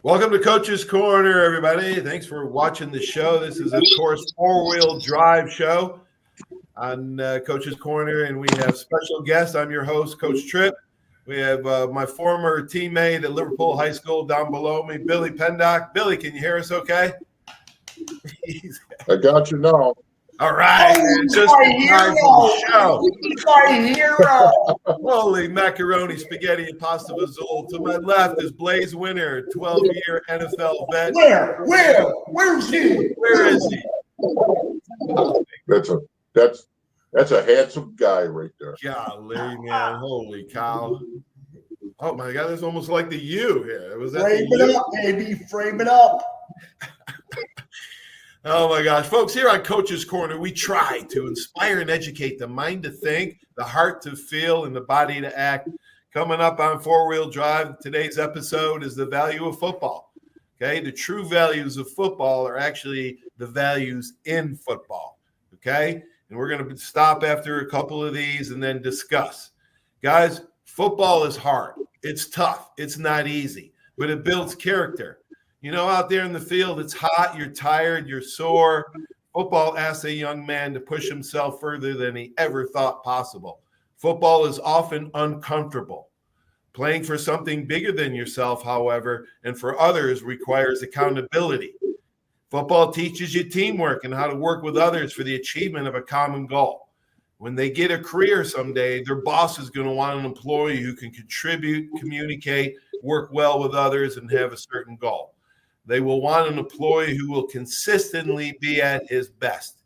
Welcome to Coach's Corner, everybody. Thanks for watching the show. This is, of course, four-wheel drive show on Coach's Corner, and we have special guests. I'm your host, Coach Tripp. We have my former teammate at Liverpool High School down below me, Billy Pendock. Billy, can you hear us okay? I got you now. All right. Oh, Just in time for the show. My hero. Holy macaroni, spaghetti, and pasta vazzola. To my left is Blaze Winner, 12-year NFL vet. Where's he? Where is he? That's a handsome guy right there. Golly, man. Holy cow. Oh, my God. That's almost like the U here. Was that Frame the it U? up, baby. Frame it up. Oh, my gosh. Folks, here on Coach's Corner, we try to inspire and educate the mind to think, the heart to feel, and the body to act. Coming up on Four-Wheel Drive, today's episode is the value of football. Okay? The true values of football are actually the values in football. Okay? And we're going to stop after a couple of these and then discuss. Guys, football is hard. It's tough. It's not easy, but it builds character. You know, out there in the field, it's hot, you're tired, you're sore. Football asks a young man to push himself further than he ever thought possible. Football is often uncomfortable. Playing for something bigger than yourself, however, and for others requires accountability. Football teaches you teamwork and how to work with others for the achievement of a common goal. When they get a career someday, their boss is going to want an employee who can contribute, communicate, work well with others, and have a certain goal. They will want an employee who will consistently be at his best.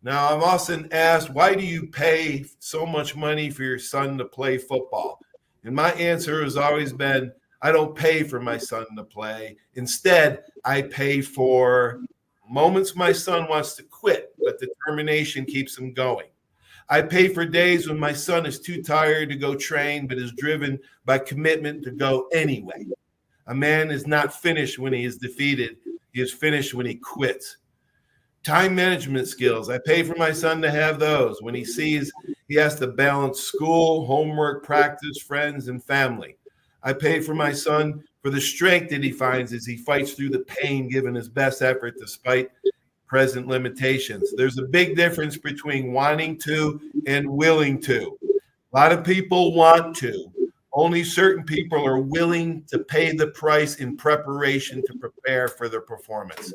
Now, I'm often asked, why do you pay so much money for your son to play football? And my answer has always been, I don't pay for my son to play. Instead, I pay for moments my son wants to quit, but determination keeps him going. I pay for days when my son is too tired to go train, but is driven by commitment to go anyway. A man is not finished when he is defeated. He is finished when he quits. Time management skills. I pay for my son to have those when he sees he has to balance school, homework, practice, friends, and family. I pay for my son for the strength that he finds as he fights through the pain, giving his best effort despite present limitations. There's a big difference between wanting to and willing to. A lot of people want to. Only certain people are willing to pay the price in preparation to prepare for their performance.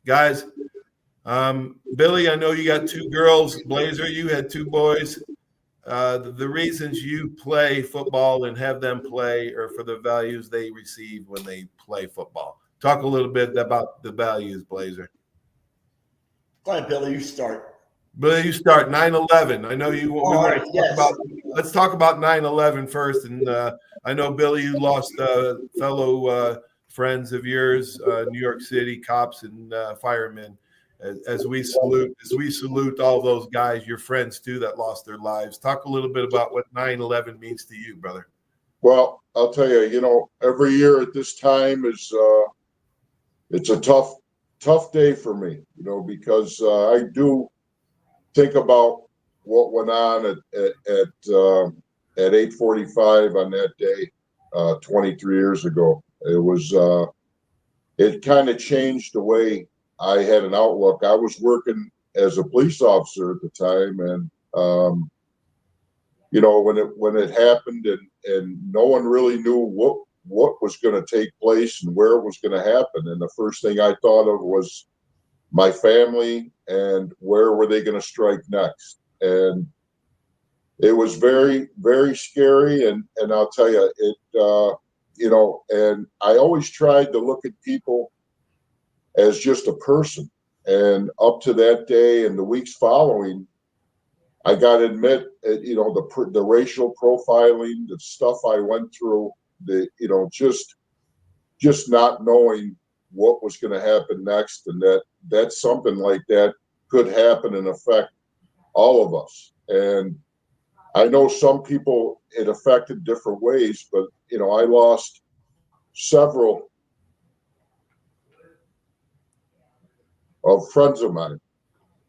Guys, Billy, I know you got two girls. Blazer, you had two boys. The reasons you play football and have them play are for the values they receive when they play football. Talk a little bit about the values, Blazer. Go ahead, Billy. You start. Billy, you start 9/11. I know you. Let's talk about 9/11 first. And I know, Billy, you lost fellow friends of yours, New York City cops and firemen. As we salute all those guys, your friends too, that lost their lives. Talk a little bit about what 9/11 means to you, brother. Well, I'll tell you, every year at this time is it's a tough day for me, because I do think about what went on at 8:45 on that day 23 years ago. It kind of changed the way I had an outlook. I was working as a police officer at the time, and when it happened, and no one really knew what was going to take place and where it was going to happen. And the first thing I thought of was my family and where were they going to strike next. And it was very, very scary. And I'll tell you, and I always tried to look at people as just a person. And up to that day and the weeks following, I got to admit, the racial profiling, the stuff I went through, just not knowing what was going to happen next, and that something like that could happen and affect all of us. And I know some people it affected different ways, but I lost several of friends of mine,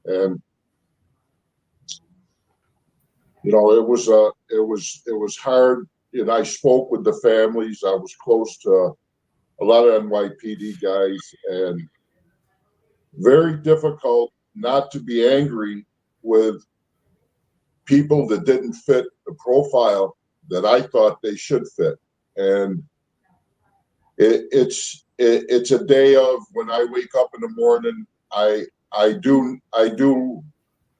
and it was hard. And I spoke with the families. I was close to a lot of NYPD guys, and very difficult not to be angry with people that didn't fit the profile that I thought they should fit. And it's a day of, when I wake up in the morning, I do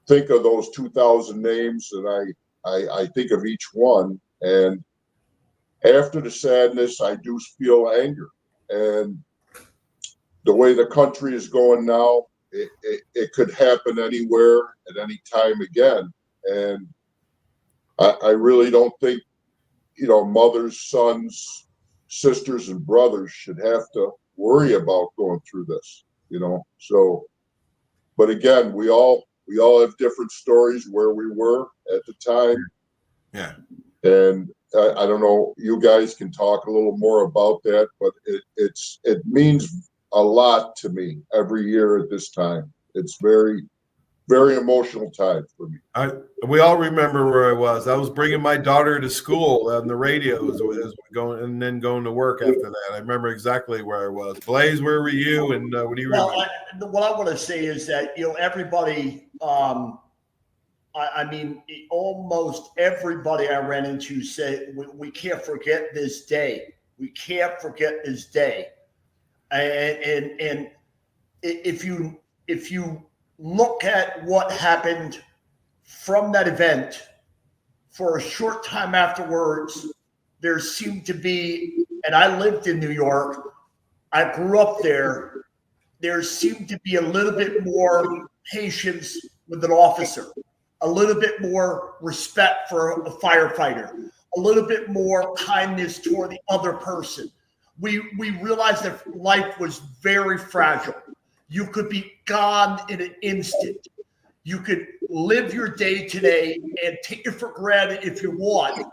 think of those 2,000 names, and I think of each one. And after the sadness, I do feel anger. And the way the country is going now, it could happen anywhere at any time again. And I really don't think, mothers, sons, sisters, and brothers should have to worry about going through this, So, but again, we all have different stories where we were at the time. Yeah. And I don't know, you guys can talk a little more about that, but it means a lot to me every year at this time. It's very, very emotional time for me. We all remember where I was. I was bringing my daughter to school on the radio as going, and then going to work after that. I remember exactly where I was. Blaze, where were you? And what do you remember? What I want to say is that, everybody, almost everybody I ran into said, we can't forget this day. We can't forget this day. And if you look at what happened from that event, for a short time afterwards, there seemed to be, and I lived in New York, I grew up there, there seemed to be a little bit more patience with an officer, a little bit more respect for a firefighter, a little bit more kindness toward the other person. We realized that life was very fragile. You could be gone in an instant. You could live your day today and take it for granted if you want,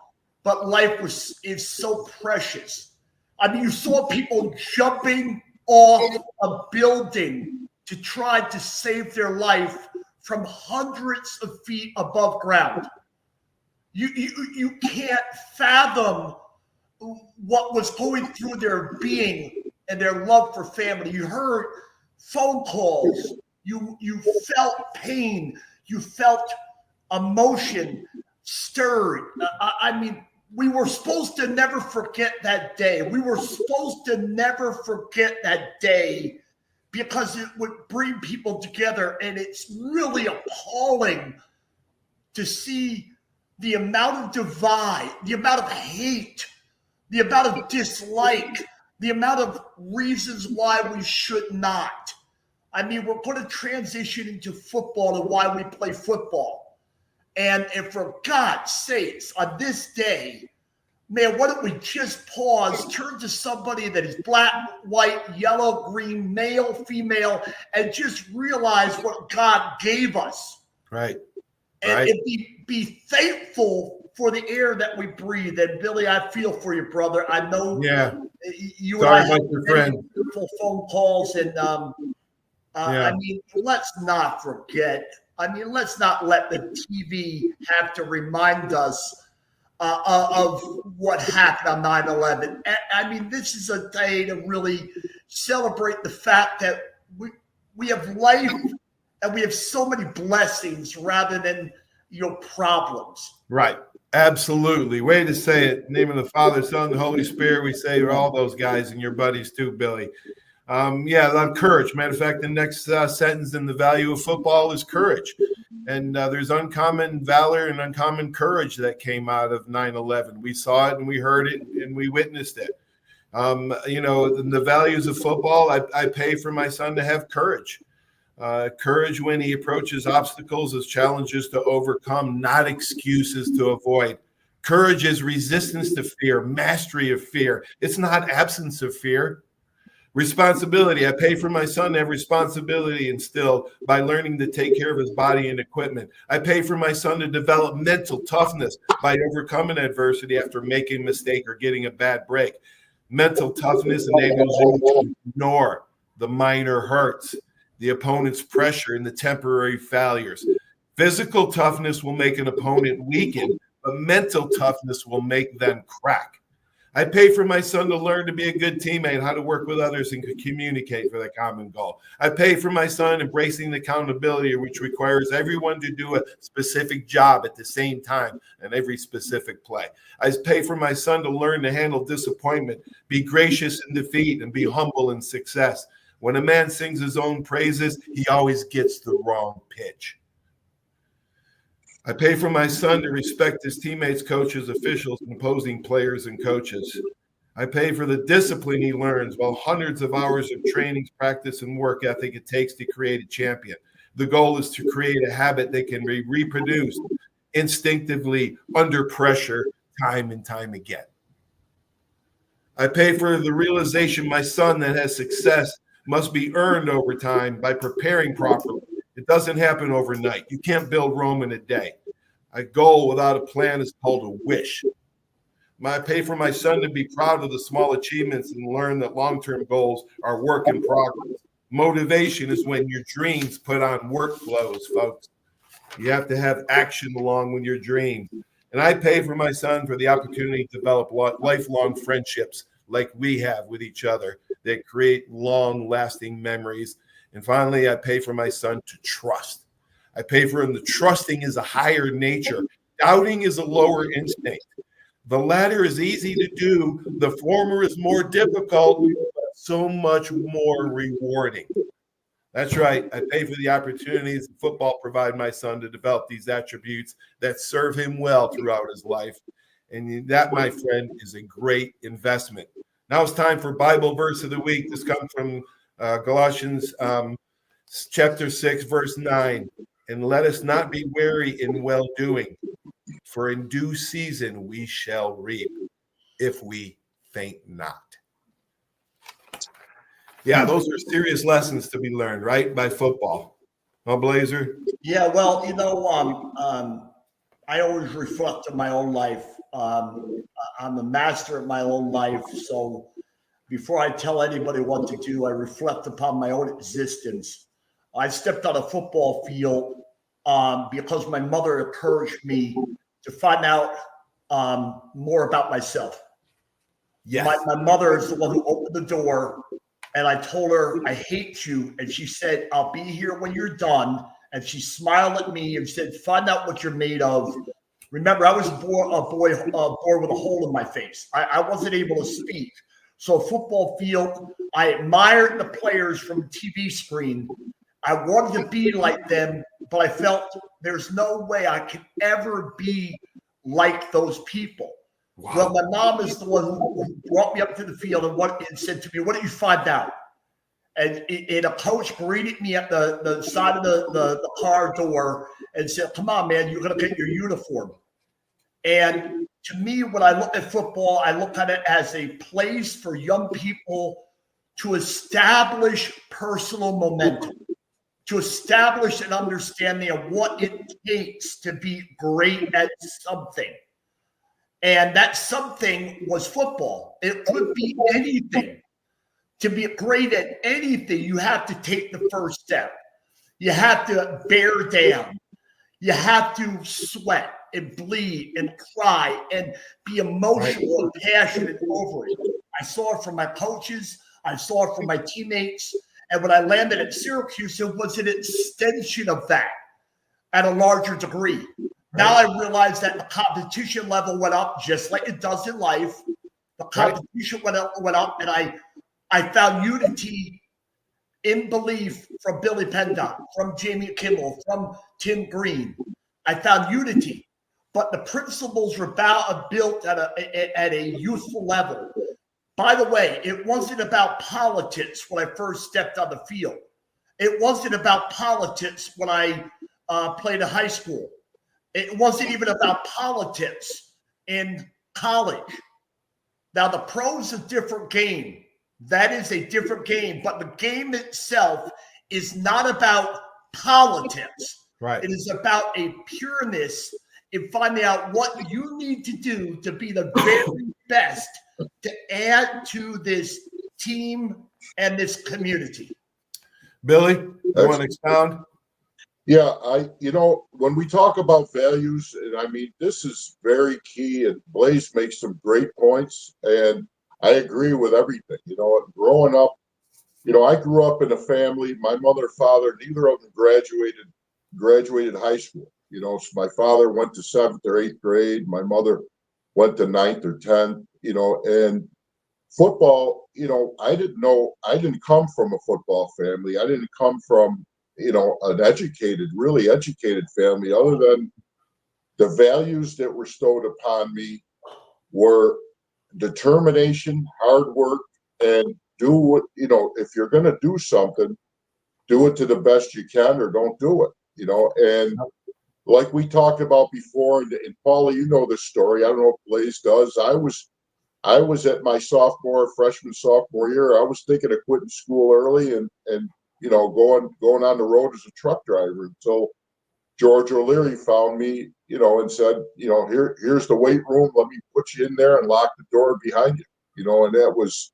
but life is so precious. I mean, you saw people jumping off a building to try to save their life from hundreds of feet above ground. You can't fathom what was going through their being and their love for family. You heard phone calls. You felt pain. You felt emotion stirred. We were supposed to never forget that day. We were supposed to never forget that day because it would bring people together. And it's really appalling to see the amount of divide, the amount of hate, the amount of dislike, the amount of reasons why we should not. I mean, we're going to transition into football and why we play football. And for God's sakes, on this day, man, why don't we just pause, turn to somebody that is black, white, yellow, green, male, female, and just realize what God gave us. Right. And be thankful for the air that we breathe. And Billy, I feel for you, brother. I know you Sorry and I about your friend. Beautiful phone calls. And I mean, let's not forget. I mean, let's not let the TV have to remind us of what happened on 9/11. I mean, this is a day to really celebrate the fact that we have life and we have so many blessings rather than problems. Right. Absolutely. Way to say it. In the name of the Father, Son, the Holy Spirit, we say to all those guys and your buddies too, Billy. Courage. Matter of fact, the next sentence in the value of football is courage. And there's uncommon valor and uncommon courage that came out of 9/11. We saw it and we heard it and we witnessed it. In the values of football, I pay for my son to have courage. Courage when he approaches obstacles as challenges to overcome, not excuses to avoid. Courage is resistance to fear, mastery of fear. It's not absence of fear. Responsibility. I pay for my son to have responsibility instilled by learning to take care of his body and equipment. I pay for my son to develop mental toughness by overcoming adversity after making a mistake or getting a bad break. Mental toughness enables him to ignore the minor hurts, the opponent's pressure, and the temporary failures. Physical toughness will make an opponent weaken, but mental toughness will make them crack. I pay for my son to learn to be a good teammate, how to work with others and communicate for the common goal. I pay for my son embracing accountability, which requires everyone to do a specific job at the same time and every specific play. I pay for my son to learn to handle disappointment, be gracious in defeat, and be humble in success. When a man sings his own praises, he always gets the wrong pitch. I pay for my son to respect his teammates, coaches, officials, and opposing players and coaches. I pay for the discipline he learns while hundreds of hours of training, practice, and work ethic it takes to create a champion. The goal is to create a habit that can be reproduced instinctively under pressure time and time again. I pay for the realization my son that has success must be earned over time by preparing properly. It doesn't happen overnight. You can't build Rome in a day. A goal without a plan is called a wish. I pay for my son to be proud of the small achievements and learn that long-term goals are work in progress. Motivation is when your dreams put on workflows, folks. You have to have action along with your dreams. And I pay for my son for the opportunity to develop lifelong friendships like we have with each other that create long-lasting memories. And finally, I pay for my son to trust. I pay for him. The trusting is a higher nature. Doubting is a lower instinct. The latter is easy to do. The former is more difficult, but so much more rewarding. That's right. I pay for the opportunities that football provide my son to develop these attributes that serve him well throughout his life. And that, my friend, is a great investment. Now it's time for Bible verse of the week. This comes from Galatians chapter 6, verse 9. And let us not be weary in well-doing, for in due season we shall reap if we faint not. Yeah, those are serious lessons to be learned, right, by football. Huh, Blazer? Yeah, well, I always reflect on my own life. I'm the master of my own life. So before I tell anybody what to do, I reflect upon my own existence. I stepped on a football field because my mother encouraged me to find out more about myself. Yes. My mother is the one who opened the door, and I told her, I hate you. And she said, I'll be here when you're done. And she smiled at me and said, find out what you're made of. Remember, I was born with a hole in my face. I wasn't able to speak. So football field, I admired the players from the TV screen. I wanted to be like them, but I felt there's no way I could ever be like those people. Wow. Well, my mom is the one who brought me up to the field and said to me, what did you find out? And a coach greeted me at the side of the car door and said, come on, man, you're going to get your uniform. And to me, when I look at football, I look at it as a place for young people to establish personal momentum, to establish an understanding of what it takes to be great at something. And that something was football. It could be anything. To be great at anything, you have to take the first step. You have to bear down. You have to sweat and bleed and cry and be emotional and passionate over it. I saw it from my coaches. I saw it from my teammates. And when I landed at Syracuse, it was an extension of that at a larger degree. Now I realize that the competition level went up just like it does in life. The competition went up, and I found unity in belief from Billy Pendock, from Jamie Kimmel, from Tim Green. I found unity, but the principles were built at a youthful level. By the way, it wasn't about politics when I first stepped on the field. It wasn't about politics when I played in high school. It wasn't even about politics in college. Now, the pro's a different game. That is a different game. But the game itself is not about politics. Right. It is about a pureness in finding out what you need to do to be the very best to add to this team and this community. Billy, you want to expound? Yeah, when we talk about values, and I mean, this is very key, and Blaze makes some great points, and I agree with everything. Growing up, I grew up in a family, my mother and father, neither of them graduated high school. So my father went to 7th or 8th grade, my mother went to 9th or 10th, and football, I didn't come from a football family. I didn't come from, an really educated family, other than the values that were bestowed upon me were determination, hard work, and do what, if you're going to do something, do it to the best you can or don't do it, and like we talked about before, and Paula, this story. I don't know if Blaze does. I was at my freshman, sophomore year. I was thinking of quitting school early and going on the road as a truck driver until George O'Leary found me, and said, here's the weight room. Let me put you in there and lock the door behind you, and that was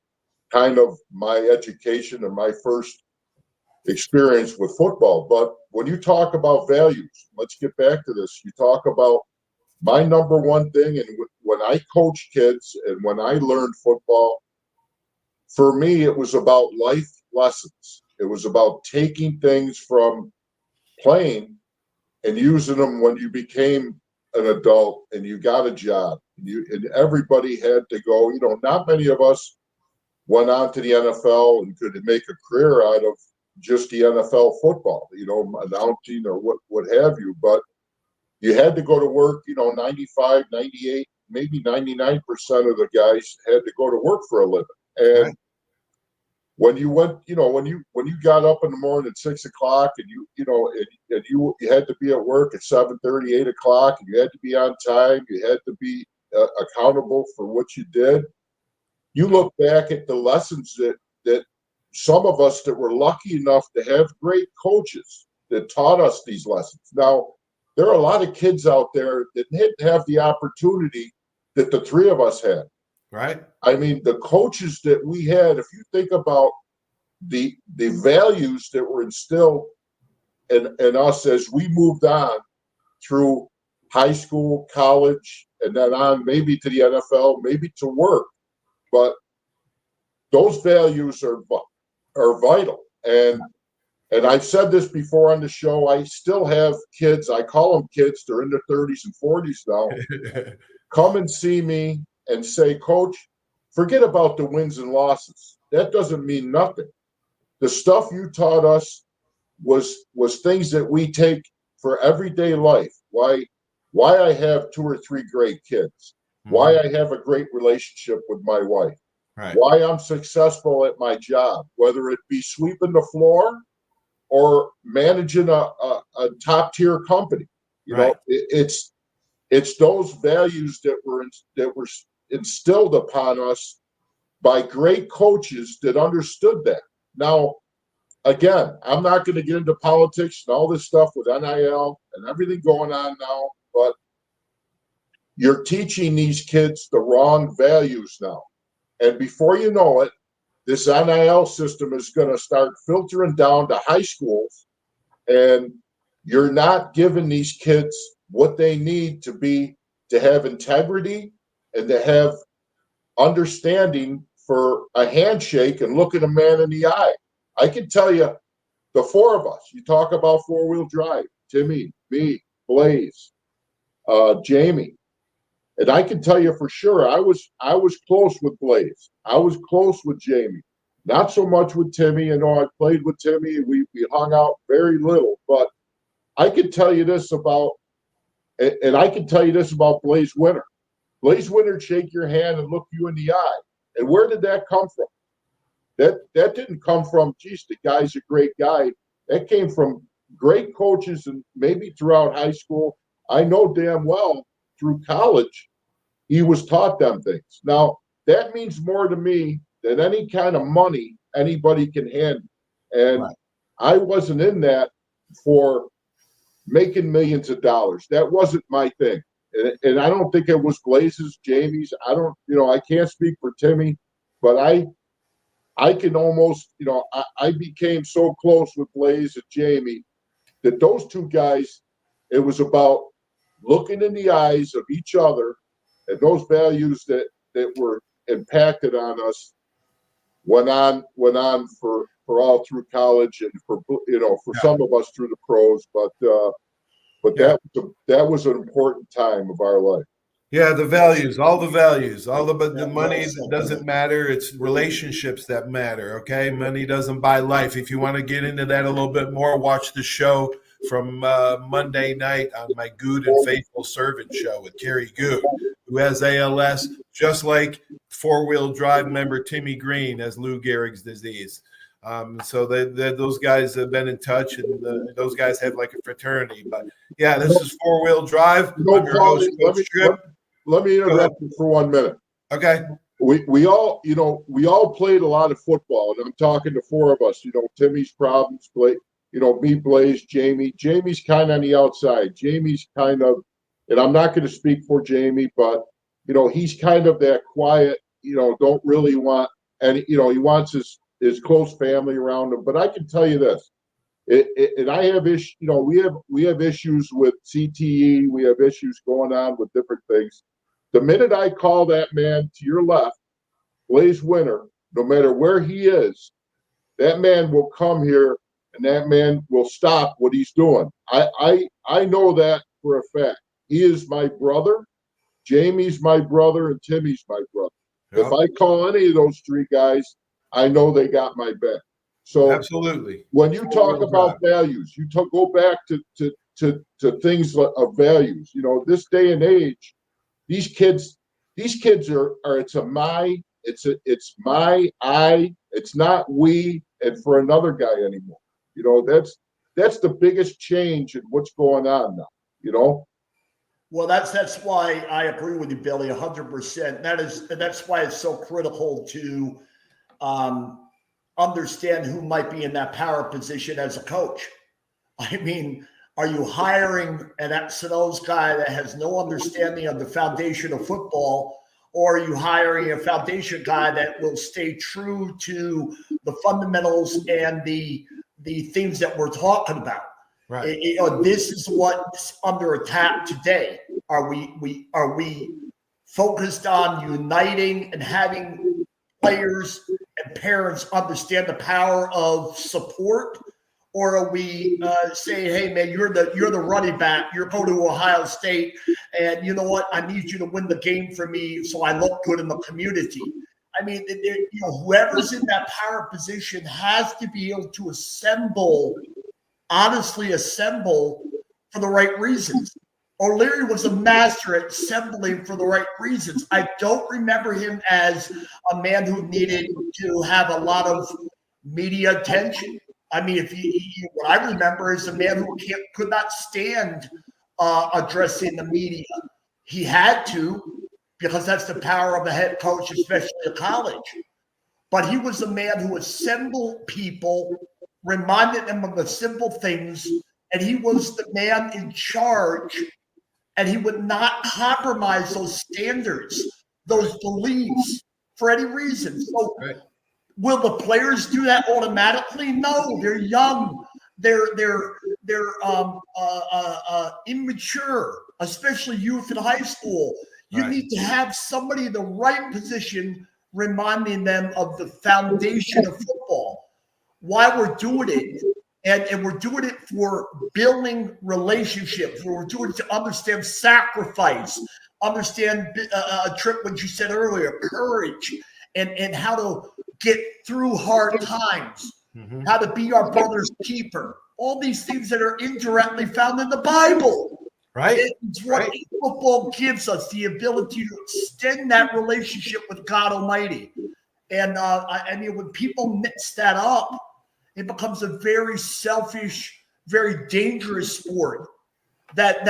kind of my education and my first experience with football. But when you talk about values, let's get back to this. You talk about my number one thing, and when I coach kids and when I learned football, for me, it was about life lessons. It was about taking things from playing and using them when you became an adult and you got a job. And everybody had to go. Not many of us went on to the NFL and could make a career out of just the NFL football, announcing or what have you. But you had to go to work, 95, 98, maybe 99% of the guys had to go to work for a living. And right. When you went, when you got up in the morning at 6 o'clock and you had to be at work at 7:30, 8 o'clock, and you had to be on time, you had to be accountable for what you did. You look back at the lessons that some of us that were lucky enough to have great coaches that taught us these lessons. Now, there are a lot of kids out there that didn't have the opportunity that the three of us had. Right. I mean, the coaches that we had, if you think about the values that were instilled in us as we moved on through high school, college, and then on maybe to the NFL, maybe to work. But those values are vital. And I've said this before on the show, I still have kids, I call them kids, they're in their 30s and 40s now, come and see me and say, Coach, forget about the wins and losses. That doesn't mean nothing. The stuff you taught us was things that we take for everyday life. Why I have 2 or 3 great kids, why I have a great relationship with my wife, right. Why I'm successful at my job, whether it be sweeping the floor or managing a top tier company. It's those values that were instilled upon us by great coaches that understood that. Now, again, I'm not going to get into politics and all this stuff with NIL and everything going on now, but you're teaching these kids the wrong values now. And before you know it, this NIL system is going to start filtering down to high schools, and you're not giving these kids what they need to have integrity and to have understanding for a handshake and looking a man in the eye. I can tell you, the 4 of us, you talk about 4-wheel drive, Timmy, me, Blaze, Jamie. And I can tell you for sure, I was close with Blaze. I was close with Jamie. Not so much with Timmy. I played with Timmy. We hung out very little. But I can tell you this about Blaze Winter. Blaze Winter shake your hand and look you in the eye. And where did that come from? That didn't come from, geez, the guy's a great guy. That came from great coaches, and maybe throughout high school. I know damn well through college, he was taught them things. Now, that means more to me than any kind of money anybody can hand me. And right. I wasn't in that for making millions of dollars. That wasn't my thing. And I don't think it was Blaze's, Jamie's. I can't speak for Timmy, but I can almost, I became so close with Blaze and Jamie that those two guys, it was about looking in the eyes of each other, and those values that were impacted on us went on for all through college and for some of us through the pros. But that was an important time of our life. Yeah, the values, but the money doesn't matter. It's relationships that matter. Okay, money doesn't buy life. If you want to get into that a little bit more, watch the show from Monday night on my Good and Faithful Servant show with Kerry Good, who has ALS, just like four-wheel drive member Timmy Green has Lou Gehrig's disease. So those guys have been in touch, and those guys have like a fraternity. But yeah, this is four-wheel drive. Let me interrupt you for 1 minute. Okay. We all played a lot of football, and I'm talking to four of us. Timmy's problems, me, Blaze, Jamie. Jamie's kind of on the outside. Jamie's kind of, and I'm not going to speak for Jamie, but he's kind of that quiet. Don't really want, and he wants his close family around him. But I can tell you this, and I have issues. We have issues with CTE. We have issues going on with different things. The minute I call that man to your left, Blaze Winter, no matter where he is, that man will come here and that man will stop what he's doing. I know that for a fact. He is my brother. Jamie's my brother, and Timmy's my brother. Yep. If I call any of those three guys, I know they got my back. So absolutely, when you talk about values, go back to things of values. This day and age, these kids are it's my, I, it's not we, and for another guy anymore. That's the biggest change in what's going on now. Well, that's why I agree with you, Billy, 100%. That's why it's so critical to understand who might be in that power position as a coach. I mean, are you hiring an X and O's guy that has no understanding of the foundation of football, or are you hiring a foundation guy that will stay true to the fundamentals and the things that we're talking about? Right. This is what's under attack today. Are we focused on uniting and having players and parents understand the power of support, or are we saying, "Hey, man, you're the running back. You're going to Ohio State, and you know what? I need you to win the game for me, so I look good in the community." I mean, whoever's in that power position has to be able to honestly assemble for the right reasons. O'Leary was a master at assembling for the right reasons. I don't remember him as a man who needed to have a lot of media attention. I mean, what I remember is a man who could not stand addressing the media. He had to, because that's the power of a head coach, especially at college. But he was a man who assembled people, reminded them of the simple things, and he was the man in charge, and he would not compromise those standards, those beliefs for any reason. So will the players do that automatically? No, they're young. They're immature, especially youth in high school. You need to have somebody in the right position reminding them of the foundation of football, why we're doing it. And we're doing it for building relationships. We're doing it to understand sacrifice, understand a trip, what you said earlier, courage, and how to get through hard times, how to be our brother's keeper. All these things that are indirectly found in the Bible. Right. It's what football gives us, the ability to extend that relationship with God Almighty. And I mean, when people mix that up, it becomes a very selfish, very dangerous sport that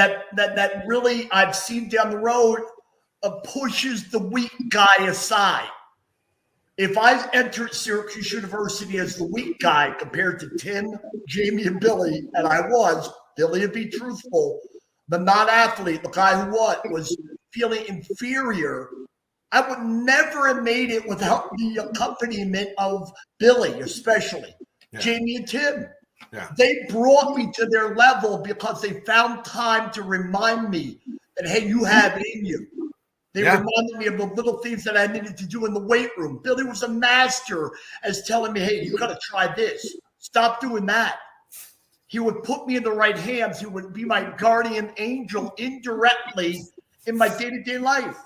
really I've seen down the road pushes the weak guy aside. If I entered Syracuse University as the weak guy compared to Tim, Jamie, and Billy, and I was, Billy would be truthful, the non-athlete, the guy who was feeling inferior, I would never have made it without the accompaniment of Billy, especially. Yeah. Jamie and Tim. Yeah. They brought me to their level because they found time to remind me that, hey, you have it in you. They reminded me of the little things that I needed to do in the weight room. Billy was a master as telling me, hey, you got to try this. Stop doing that. He would put me in the right hands. He would be my guardian angel indirectly in my day-to-day life.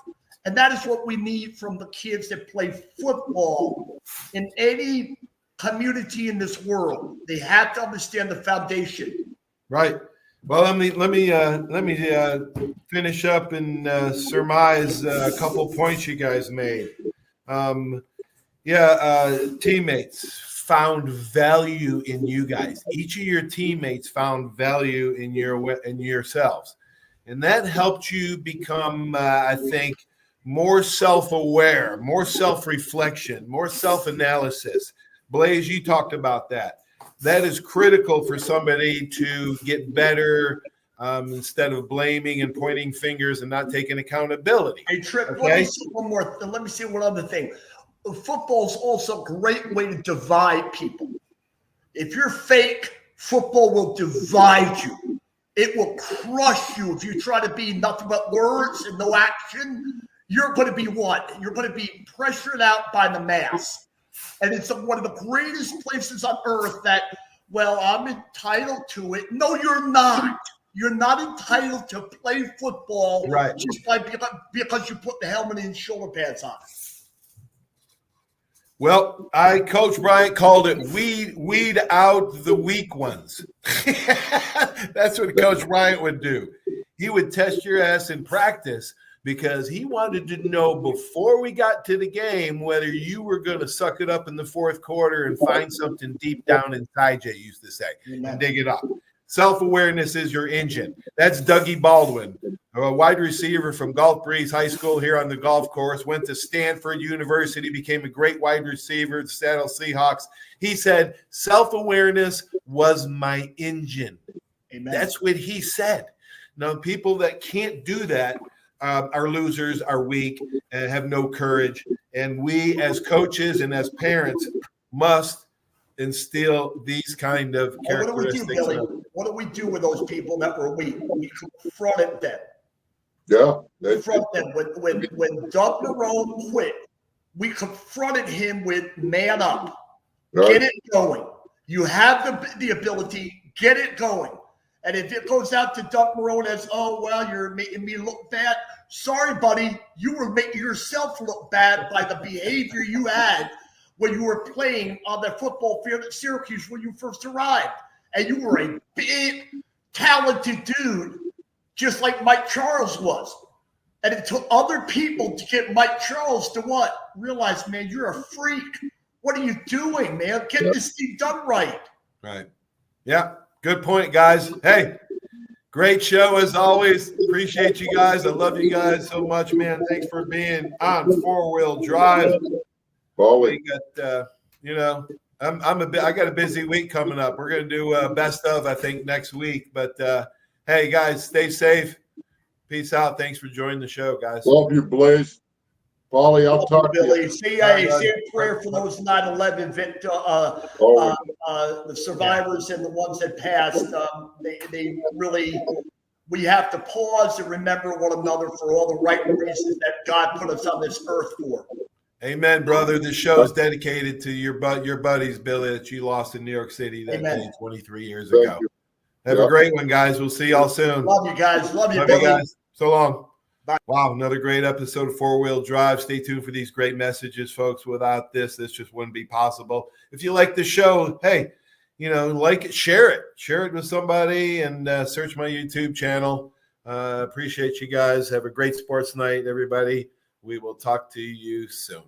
And that is what we need from the kids that play football in any community in this world. They have to understand the foundation. Right. Well, let me finish up and surmise a couple points you guys made. Teammates found value in you guys. Each of your teammates found value in yourselves, and that helped you become, I think, more self-aware, more self-reflection, more self-analysis. Blaze, you talked about that. That is critical for somebody to get better instead of blaming and pointing fingers and not taking accountability. Hey, Trip, okay? let me say one other thing. Football is also a great way to divide people. If you're fake, football will divide you. It will crush you if you try to be nothing but words and no action. You're going to be what? You're going to be pressured out by the mass. And it's one of the greatest places on earth that, well, I'm entitled to it. No, you're not. You're not entitled to play football just because you put the helmet and shoulder pads on. Well, Coach Bryant called it weed out the weak ones. That's what Coach Bryant would do. He would test your ass in practice because he wanted to know before we got to the game whether you were going to suck it up in the fourth quarter and find something deep down inside you, used to say, and dig it up. Self-awareness is your engine. That's Dougie Baldwin, a wide receiver from Gulf Breeze High School here on the golf course, went to Stanford University, became a great wide receiver, the Seattle Seahawks. He said, self-awareness was my engine. Amen. That's what he said. Now, people that can't do that are losers, are weak, and have no courage. And we as coaches and as parents must instill these kind of characteristics. What do we do, Billy? What do we do with those people that were weak? We confronted them. Yeah. Confront them. When Doug Marrone quit, we confronted him with man up. Right. Get it going. You have the ability. Get it going. And if it goes out to Doug Marrone as, oh, well, you're making me look bad. Sorry, buddy. You were making yourself look bad by the behavior you had when you were playing on the football field at Syracuse when you first arrived. And you were a big, talented dude, just like Mike Charles was. And it took other people to get Mike Charles to what? Realize, man, you're a freak. What are you doing, man? Get this thing done right. Right. Yeah. Good point, guys. Hey, great show as always. Appreciate you guys. I love you guys so much, man. Thanks for being on Four Wheel Drive. We got, I got a busy week coming up. We're going to do best of, I think, next week. But hey, guys, stay safe. Peace out. Thanks for joining the show, guys. Love you, Blaze. Paulie, I'll talk to you. Say a prayer for those 9/11 the survivors and the ones that passed. They really, we have to pause and remember one another for all the right reasons that God put us on this earth for. Amen, brother. This show is dedicated to your buddies, Billy, that you lost in New York City that day 23 years ago. Have a great one, guys. We'll see y'all soon. Love you guys. Love you, Billy. Guys. So long. Bye. Wow, another great episode of Four Wheel Drive. Stay tuned for these great messages, folks. Without this just wouldn't be possible. If you like the show, hey, like it, share it with somebody, and search my YouTube channel. Appreciate you guys. Have a great sports night, everybody. We will talk to you soon.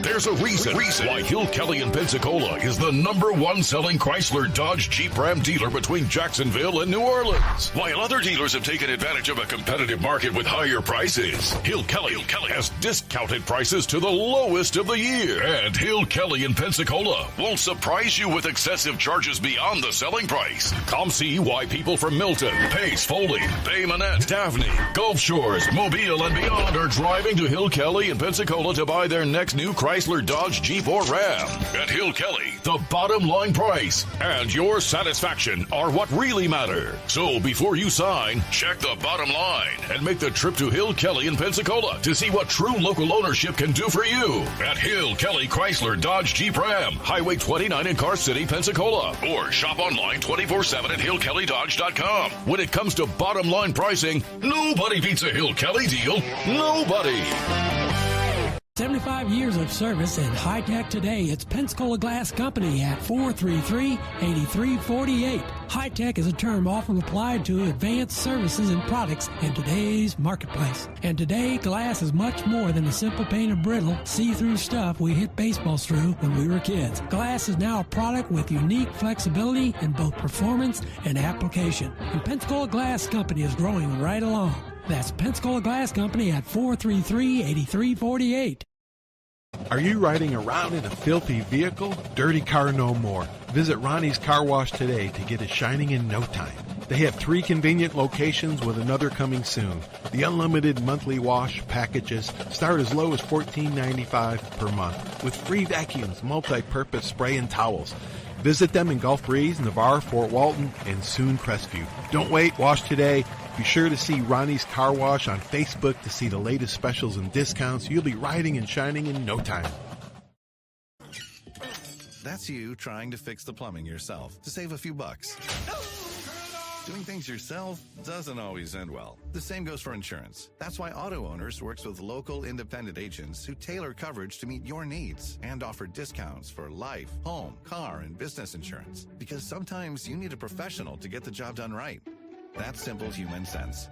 There's a reason why Hill Kelly in Pensacola is the #1 selling Chrysler Dodge Jeep Ram dealer between Jacksonville and New Orleans. While other dealers have taken advantage of a competitive market with higher prices, Hill Kelly has discounted prices to the lowest of the year. And Hill Kelly in Pensacola won't surprise you with excessive charges beyond the selling price. Come see why people from Milton, Pace, Foley, Bay Minette, Daphne, Gulf Shores, Mobile, and beyond are driving to Hill Kelly in Pensacola to buy their next select new Chrysler, Dodge, Jeep, or Ram. At Hill Kelly, the bottom line price and your satisfaction are what really matter. So before you sign, check the bottom line and make the trip to Hill Kelly in Pensacola to see what true local ownership can do for you. At Hill Kelly Chrysler, Dodge, Jeep, Ram, Highway 29 in Car City, Pensacola. Or shop online 24/7 at hillkellydodge.com. When it comes to bottom line pricing, nobody beats a Hill Kelly deal. Nobody. 75 years of service and high tech today. It's Pensacola Glass Company at 433-8348. High tech is a term often applied to advanced services and products in today's marketplace. And today, glass is much more than a simple pane of brittle, see-through stuff we hit baseballs through when we were kids. Glass is now a product with unique flexibility in both performance and application. And Pensacola Glass Company is growing right along. That's Pensacola Glass Company at 433-8348. Are you riding around in a filthy vehicle? Dirty car no more. Visit Ronnie's Car Wash today to get it shining in no time. They have 3 convenient locations with another coming soon. The unlimited monthly wash packages start as low as $14.95 per month with free vacuums, multi-purpose spray and towels. Visit them in Gulf Breeze, Navarre, Fort Walton, and soon Crestview. Don't wait, wash today. Be sure to see Ronnie's Car Wash on Facebook to see the latest specials and discounts. You'll be riding and shining in no time. That's you trying to fix the plumbing yourself to save a few bucks. Doing things yourself doesn't always end well. The same goes for insurance. That's why Auto Owners works with local independent agents who tailor coverage to meet your needs and offer discounts for life, home, car, and business insurance. Because sometimes you need a professional to get the job done right. That's simple human sense.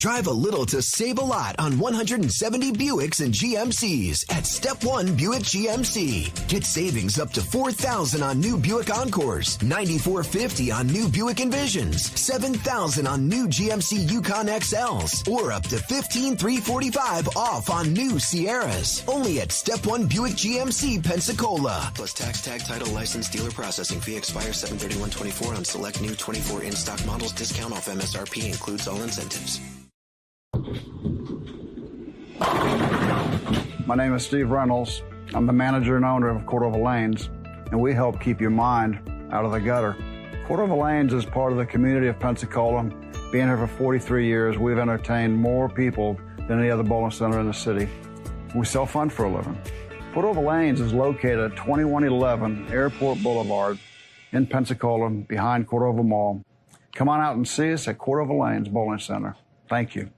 Drive a little to save a lot on 170 Buicks and GMCs at Step 1 Buick GMC. Get savings up to $4,000 on new Buick Encores, $9,450 on new Buick Envisions, $7,000 on new GMC Yukon XLs, or up to $15,345 off on new Sierras. Only at Step 1 Buick GMC, Pensacola. Plus tax, tag, title, license, dealer processing fee expires 7/31/24 on select new 24 in-stock models. Discount off MSRP includes all incentives. My name is Steve Reynolds. I'm the manager and owner of Cordova Lanes, and we help keep your mind out of the gutter. Cordova Lanes is part of the community of Pensacola. Being here for 43 years, we've entertained more people than any other bowling center in the city. We self-fund for a living. Cordova Lanes is located at 2111 Airport Boulevard in Pensacola, behind Cordova Mall. Come on out and see us at Cordova Lanes Bowling Center. Thank you.